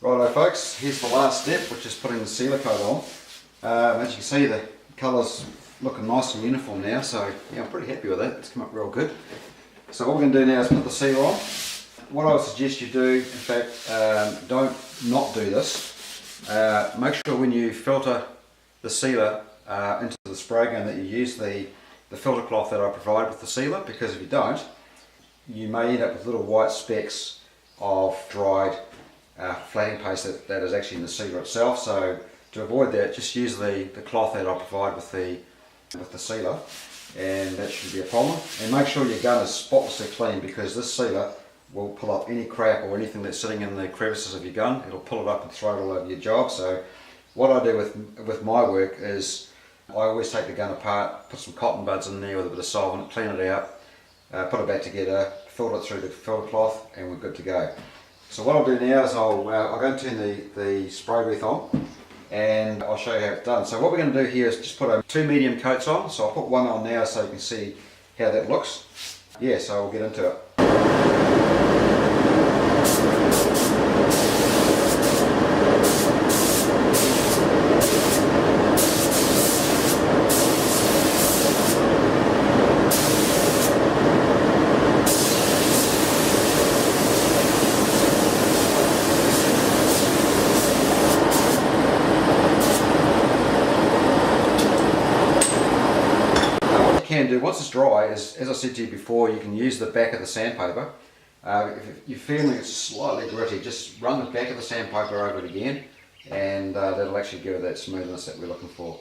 Righto folks, here's the last step, which is putting the sealer coat on. As you can see, the colour's looking nice and uniform now, so yeah, I'm pretty happy with that. It's come up real good. So what we're going to do now is put the sealer on. What I would suggest you do, in fact, don't not do this. Make sure when you filter the sealer into the spray gun that you use the filter cloth that I provide with the sealer, because if you don't, you may end up with little white specks of dried flatting paste that is actually in the sealer itself. So to avoid that, just use the cloth that I provide with the sealer, and that shouldn't be a problem. And make sure your gun is spotlessly clean, because this sealer will pull up any crap or anything that's sitting in the crevices of your gun. It'll pull it up and throw it all over your job. So what I do with my work is I always take the gun apart, put some cotton buds in there with a bit of solvent, clean it out, put it back together, filter it through the filter cloth, and we're good to go. So what I'll do now is I'll go and turn the spray booth on, and I'll show you how it's done. So what we're going to do here is just put two medium coats on. So I'll put one on now so you can see how that looks. Yeah, so we'll get into it. Can do once it's dry is, as I said to you before, you can use the back of the sandpaper. If you're feeling it's slightly gritty, just run the back of the sandpaper over it again, and that'll actually give it that smoothness that we're looking for.